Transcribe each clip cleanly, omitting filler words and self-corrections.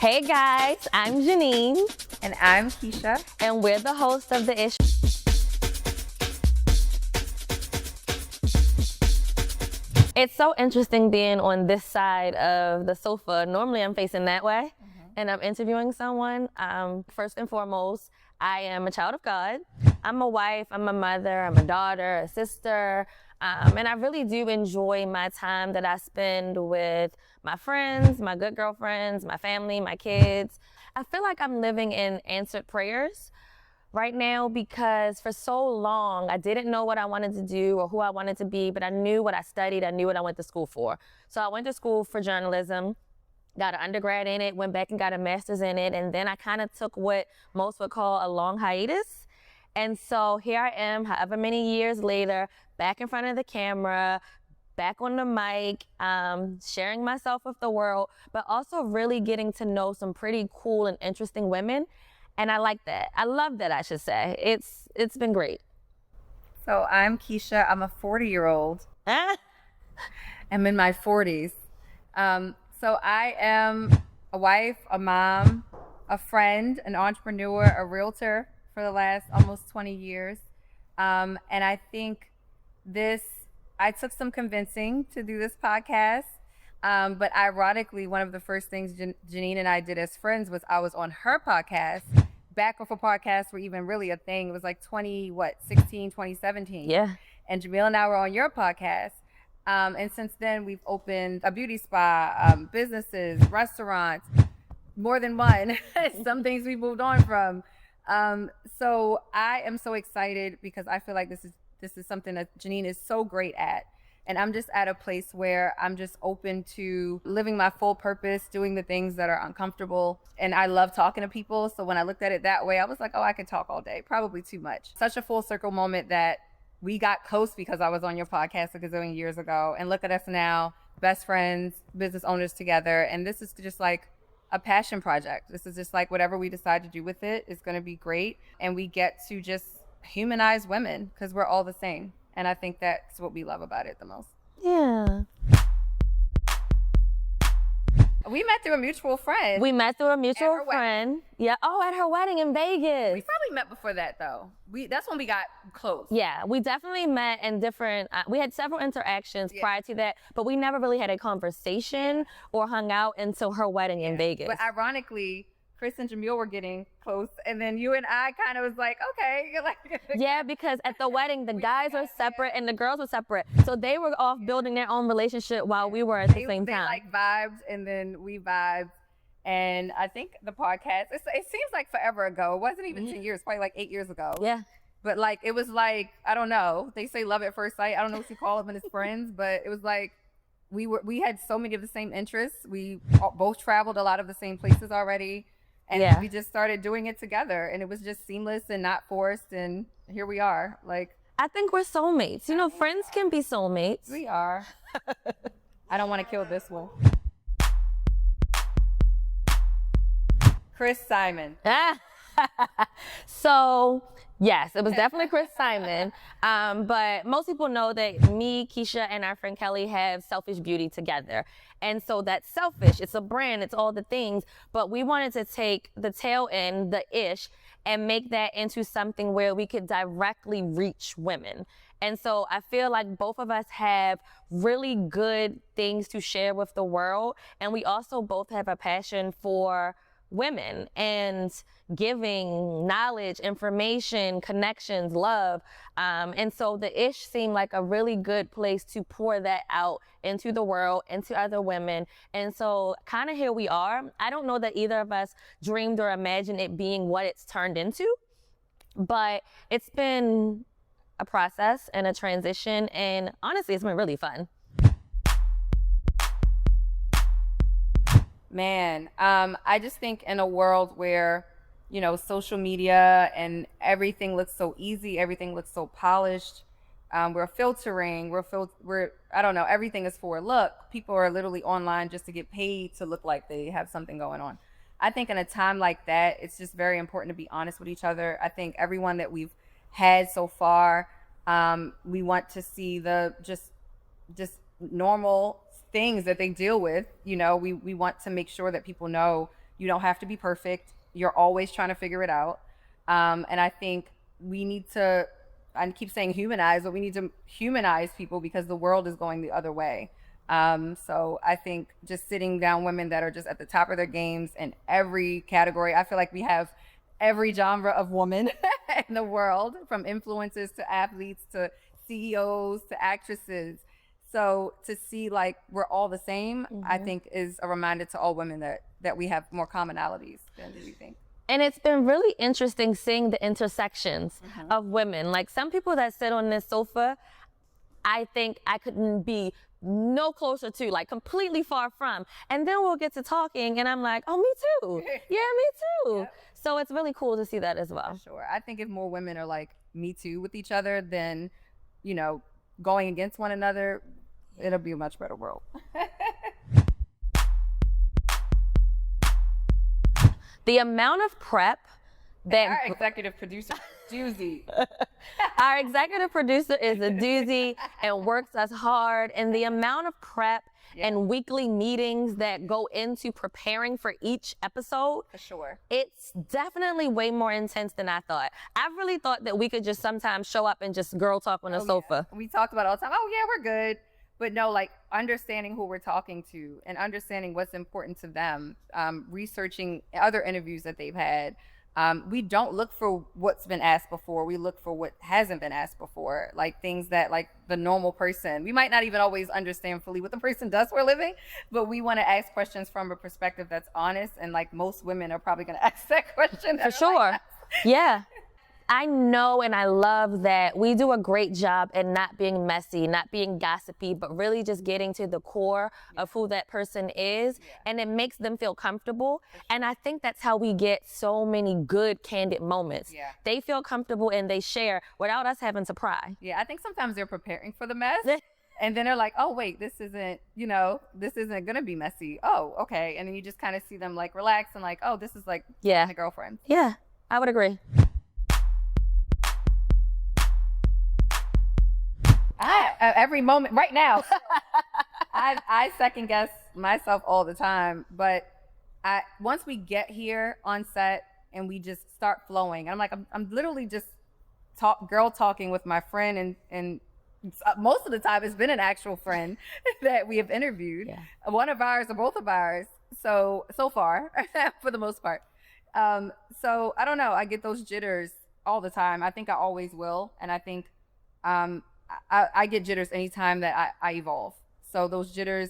Hey guys, I'm Janeen. And I'm Keisha. And we're the hosts of The Ish. It's so interesting being on this side of the sofa. Normally I'm facing that way and I'm interviewing someone. First and foremost, I am a child of God. I'm a wife, I'm a mother, I'm a daughter, a sister. And I really do enjoy my time that I spend with my friends, my good girlfriends, my family, my kids. I feel like I'm living in answered prayers right now because for so long I didn't know what I wanted to do or who I wanted to be, but I knew what I studied, I knew what I went to school for. So I went to school for journalism, got an undergrad in it, went back and got a master's in it, and then I kind of took what most would call a long hiatus. And so here I am, however many years later, back in front of the camera, back on the mic, sharing myself with the world, but also really getting to know some pretty cool and interesting women. And I like that. I love that, I should say. It's been great. So I'm Keisha. I'm a 40-year-old. I'm in my 40s. So I am a wife, a mom, a friend, an entrepreneur, a realtor for the last almost 20 years. And I think I took some convincing to do this podcast. But ironically, one of the first things Janeen and I did as friends was I was on her podcast, back before podcasts were even really a thing. It was like 2017. Yeah. And Jamil and I were on your podcast. And since then, we've opened a beauty spa, businesses, restaurants, more than one. Some things we moved on from. So I am so excited because I feel like this is something that Janeen is so great at. And I'm just at a place where I'm just open to living my full purpose, doing the things that are uncomfortable. And I love talking to people. So when I looked at it that way, I was like, oh, I could talk all day. Probably too much. Such a full circle moment that we got close because I was on your podcast a gazillion years ago. And look at us now, best friends, business owners together. And this is just like a passion project. This is just like whatever we decide to do with it is going to be great. And we get to just humanize women because we're all the same. And I think that's what we love about it the most. Yeah. We met through a mutual friend. Friend. Yeah. Oh, at her wedding in Vegas. We probably met before that, though. That's when we got close. Yeah, we definitely met in different, we had several interactions prior to that, but we never really had a conversation or hung out until her wedding in Vegas. But ironically, Chris and Jamil were getting close, and then you and I kind of was like, okay. Yeah, because at the wedding, the guys were separate and the girls were separate. So they were off building their own relationship while we were at the same time. They like vibed, and then we vibed. And I think the podcast, it seems like forever ago. It wasn't even 10 years, probably like 8 years ago. Yeah. But like, it was like, I don't know. They say love at first sight. I don't know what you call it when it's friends, but it was like, we had so many of the same interests. We both traveled a lot of the same places already. And we just started doing it together, and it was just seamless and not forced. And here we are. Like, I think we're soulmates. You know, friends can be soulmates. We are. I don't want to kill this one. Chris Simon. So, yes, it was definitely Chris Simon. But most people know that me, Keisha, and our friend Kelly have Selfish Beauty together. And so that's selfish. It's a brand. It's all the things. But we wanted to take the tail end, the ish, and make that into something where we could directly reach women. And so I feel like both of us have really good things to share with the world. And we also both have a passion for women and giving knowledge, information, connections, love. And so the ish seemed like a really good place to pour that out into the world, into other women. And so kind of here we are. I don't know that either of us dreamed or imagined it being what it's turned into, but it's been a process and a transition. And honestly, it's been really fun. Man, I just think in a world where, you know, social media and everything looks so easy, everything looks so polished, we're filtering, I don't know, everything is for a look. People are literally online just to get paid to look like they have something going on. I think in a time like that, it's just very important to be honest with each other. I think everyone that we've had so far, we want to see the just normal things that they deal with. You know, we want to make sure that people know, You don't have to be perfect. You're always trying to figure it out. And I think we need to, I keep saying humanize, but we need to humanize people because the world is going the other way. So I think just sitting down women that are just at the top of their games in every category. I feel like we have every genre of woman in the world, from influencers to athletes to CEOs to actresses. So to see like we're all the same, I think is a reminder to all women that we have more commonalities than we think. And it's been really interesting seeing the intersections of women. Like some people that sit on this sofa, I think I couldn't be no closer to, like completely far from. And then we'll get to talking and I'm like, oh, me too. Yeah, me too. Yep. So it's really cool to see that as well. For sure. I think if more women are like me too with each other, then, you know, going against one another, it'll be a much better world. The amount of prep that our executive producer, doozy. Our executive producer is a doozy and works us hard. And the amount of prep and weekly meetings that go into preparing for each episode, for sure, it's definitely way more intense than I thought. I really thought that we could just sometimes show up and just girl talk on the sofa. Yeah. We talked about it all the time. Oh yeah, we're good. But no, like understanding who we're talking to and understanding what's important to them, researching other interviews that they've had. We don't look for what's been asked before. We look for what hasn't been asked before, like things that like the normal person, we might not even always understand fully what the person does for a living, but we want to ask questions from a perspective that's honest. And like most women are probably going to ask that question. For sure. Yeah. I know and I love that we do a great job at not being messy, not being gossipy, but really just getting to the core of who that person is. And it makes them feel comfortable. And I think that's how we get so many good, candid moments. They feel comfortable and they share without us having to pry. Yeah, I think sometimes they're preparing for the mess. And then they're like, oh, wait, this isn't going to be messy. Oh, okay. And then you just kind of see them like relax and like, oh, this is like my girlfriend. Yeah, I would agree. Every moment right now, I second guess myself all the time. But once we get here on set and we just start flowing, I'm like, I'm literally just girl talking with my friend, and most of the time it's been an actual friend that we have interviewed, one of ours or both of ours. So far, for the most part. So I don't know. I get those jitters all the time. I think I always will, and I think I get jitters anytime that I evolve. So those jitters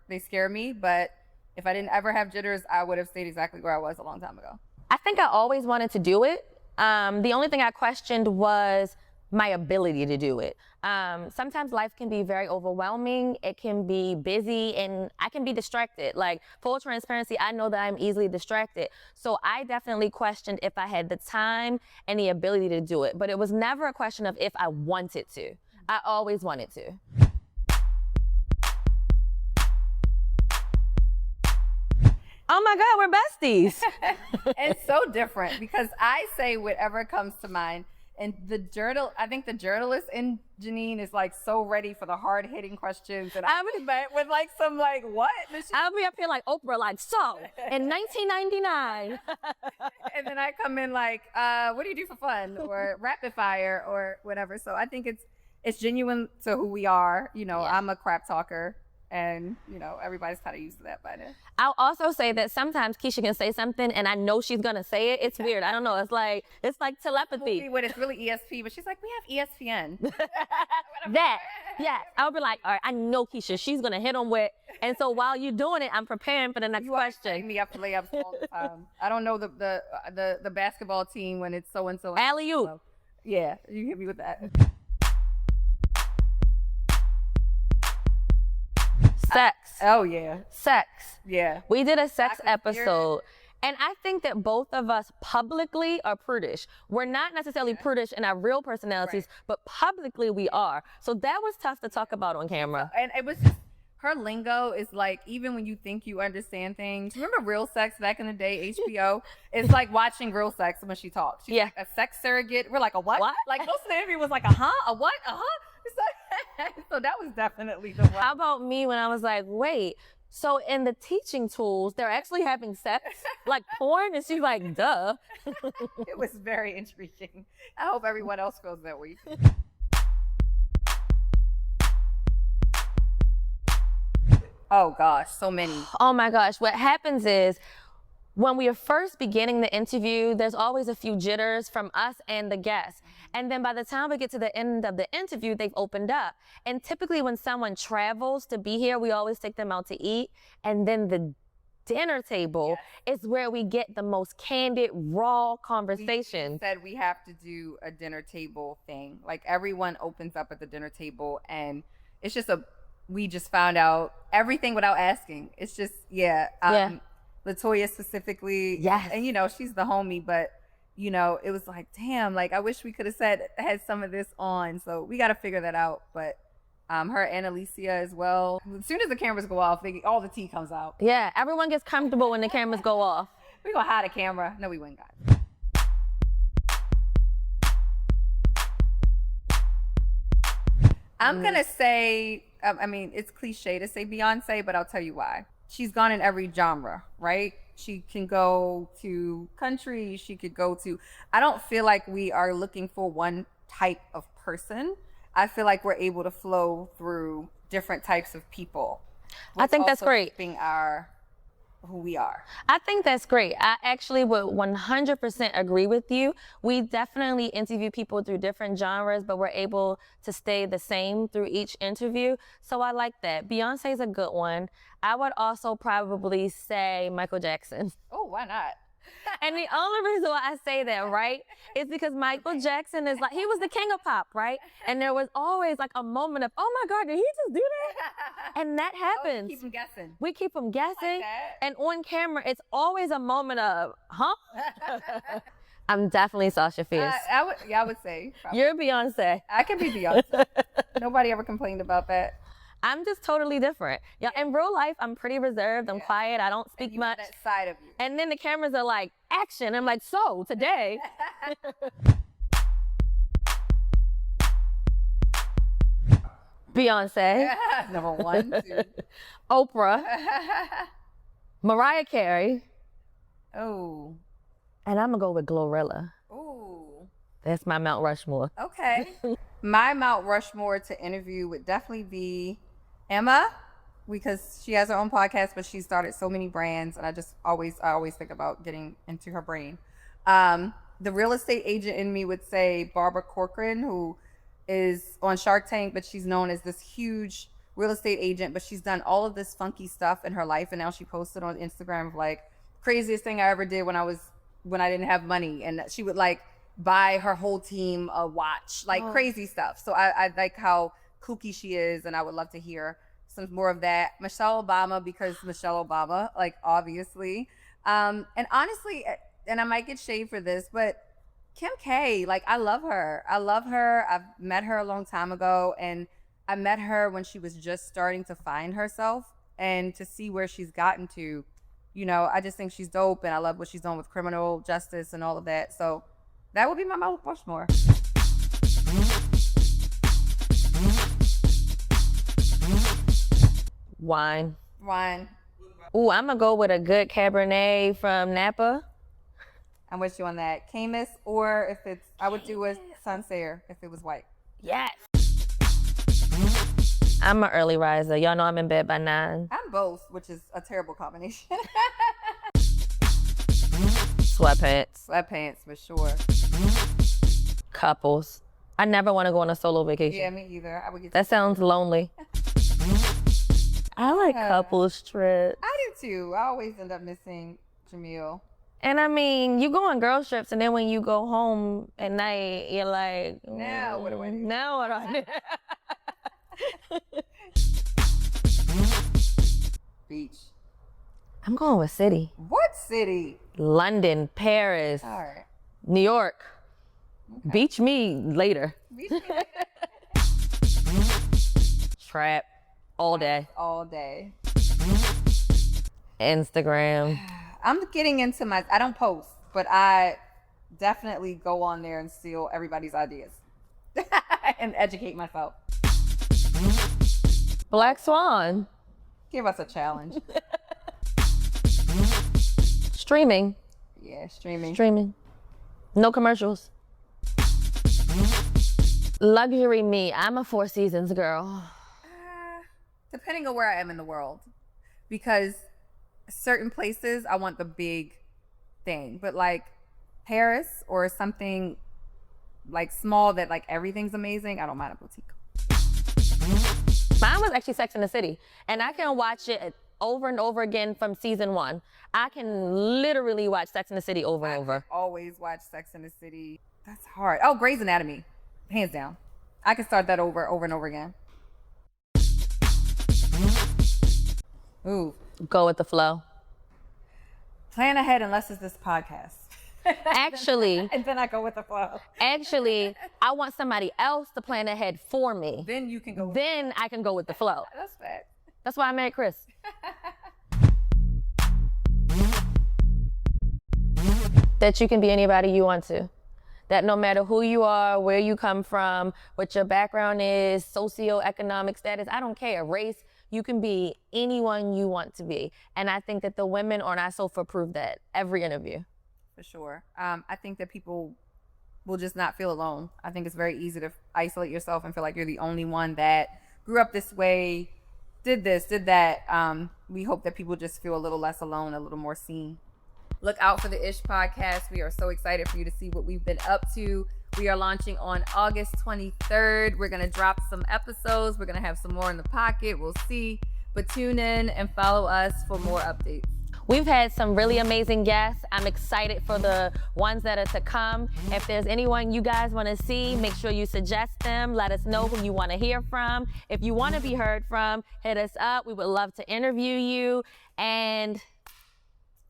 they scare me, but if I didn't ever have jitters, I would have stayed exactly where I was a long time ago. I think I always wanted to do it. The only thing I questioned was my ability to do it. Sometimes life can be very overwhelming. It can be busy and I can be distracted. Like full transparency, I know that I'm easily distracted. So I definitely questioned if I had the time and the ability to do it. But it was never a question of if I wanted to. I always wanted to. Oh my God, we're besties. It's so different because I say whatever comes to mind. And I think the journalist in Janeen is like so ready for the hard hitting questions. And I mean, with like some like, what? I'll be up here like Oprah, like, so in 1999. And then I come in like, what do you do for fun? Or rapid fire or whatever. So I think it's genuine to who we are. You know, I'm a crap talker. And, you know, everybody's kind of used to that by now. I'll also say that sometimes Keisha can say something and I know she's going to say it. It's weird. I don't know. It's like telepathy. When it's really ESP, but she's like, we have ESPN. That, yes. I'll be like, all right, I know Keisha. She's going to hit on with. And so while you're doing it, I'm preparing for the next question. You me up for layups all the time. I don't know the basketball team when it's so-and-so. Alley-oop. So, yeah, you hit me with that. Sex. Sex. Yeah. We did a sex episode. And I think that both of us publicly are prudish. We're not necessarily prudish in our real personalities, but publicly we are. So that was tough to talk about on camera. And it was just, her lingo is like, even when you think you understand things. Remember Real Sex back in the day, HBO? It's like watching Real Sex when she talks. She's like a sex surrogate. We're like, a what? Like most of the interview was like, a what? So that was definitely the one. How about me when I was like, wait, So in the teaching tools, they're actually having sex, like porn, and she's like, duh. It was very intriguing. I hope everyone else feels that way. Oh gosh, so many. Oh my gosh, what happens is when we are first beginning the interview, there's always a few jitters from us and the guests. And then by the time we get to the end of the interview, they've opened up. And typically when someone travels to be here, we always take them out to eat. And then the dinner table is where we get the most candid, raw conversations. We said we have to do a dinner table thing. Like everyone opens up at the dinner table and it's just we just found out everything without asking. It's just, Latoya specifically. Yes. And, she's the homie, but, it was like, damn, like I wish we could have had some of this on. So we got to figure that out. But her and Alicia as well. As soon as the cameras go off, all the tea comes out. Yeah, everyone gets comfortable when the cameras go off. We're going to hide a camera. No, we wouldn't, guys. I'm going to say, it's cliche to say Beyonce, but I'll tell you why. She's gone in every genre, right? She can go to country. She could go to, I don't feel like we are looking for one type of person. I feel like we're able to flow through different types of people. I think that's great. Keeping who we are. I think that's great. I actually would 100% agree with you. We definitely interview people through different genres, but we're able to stay the same through each interview. So I like that. Beyonce's a good one. I would also probably say Michael Jackson. Oh, why not? And the only reason why I say that, right, is because Michael Jackson is like, he was the king of pop, right? And there was always like a moment of, oh my God, did he just do that? And that happens. Keep them guessing. We keep them guessing. Like and on camera, it's always a moment of, huh? I'm definitely Sasha Fierce. I would say. Probably. You're Beyonce. I can be Beyonce. Nobody ever complained about that. I'm just totally different. Yeah, in real life, I'm pretty reserved. I'm quiet. I don't speak much. That side of you. And then the cameras are like, action. I'm like, so today. Beyonce. Number 1, 2. Oprah. Mariah Carey. Oh. And I'm going to go with Glorilla. Ooh. That's my Mount Rushmore. Okay. My Mount Rushmore to interview would definitely be Emma, because she has her own podcast, but she started so many brands, and I always think about getting into her brain. The real estate agent in me would say Barbara Corcoran, who is on Shark Tank, but she's known as this huge real estate agent, but she's done all of this funky stuff in her life, and now she posted on Instagram of like, craziest thing I ever did when I didn't have money, and she would like buy her whole team a watch, like crazy stuff. So I like how kooky she is, and I would love to hear some more of that. Michelle Obama, because Michelle Obama, like obviously. And honestly, and I might get shade for this, but Kim K, like I love her. I've met her a long time ago, and I met her when she was just starting to find herself, and to see where she's gotten to, I just think she's dope, and I love what she's done with criminal justice and all of that. So that would be my Mount Rushmore. Wine. Ooh, I'm going to go with a good Cabernet from Napa. I'm with you on that. Camus, or I would do a Sancerre if it was white. Yes. I'm an early riser. Y'all know I'm in bed by 9. I'm both, which is a terrible combination. Sweatpants, for sure. Couples. I never want to go on a solo vacation. Yeah, me either. That sounds lonely. I like couples trips. I do too. I always end up missing Jamil. And I mean, you go on girl trips, and then when you go home at night, you're like, now what do I do? Now what do I do? Beach. I'm going with city. What city? London, Paris, all right. New York. Okay. Beach me later. Trap all day. All day. Instagram. I'm getting into I don't post, but I definitely go on there and steal everybody's ideas and educate myself. Black Swan. Give us a challenge. Streaming. Yeah, streaming. Streaming. No commercials. Luxury me. I'm a Four Seasons girl. Depending on where I am in the world. Because certain places, I want the big thing. But like Paris or something like small that like everything's amazing, I don't mind a boutique. Mine was actually Sex and the City. And I can watch it over and over again from season 1. I can literally watch Sex and the City over and over. I always watch Sex and the City. That's hard. Oh, Grey's Anatomy. Hands down. I can start that over and over again. Ooh. Go with the flow. Plan ahead unless it's this podcast. Actually. And then I go with the flow. Actually, I want somebody else to plan ahead for me. Then you can go. Then I can go with the flow. That's fair. That's why I married Chris. That you can be anybody you want to. That no matter who you are, where you come from, what your background is, socioeconomic status, I don't care, race, you can be anyone you want to be. And I think that the women on our sofa prove that every interview. For sure. I think that people will just not feel alone. I think it's very easy to isolate yourself and feel like you're the only one that grew up this way, did this, did that. We hope that people just feel a little less alone, a little more seen. Look out for the Ish podcast. We are so excited for you to see what we've been up to. We are launching on August 23rd. We're going to drop some episodes. We're going to have some more in the pocket. We'll see. But tune in and follow us for more updates. We've had some really amazing guests. I'm excited for the ones that are to come. If there's anyone you guys want to see, make sure you suggest them. Let us know who you want to hear from. If you want to be heard from, hit us up. We would love to interview you. And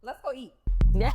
let's go eat. Yeah.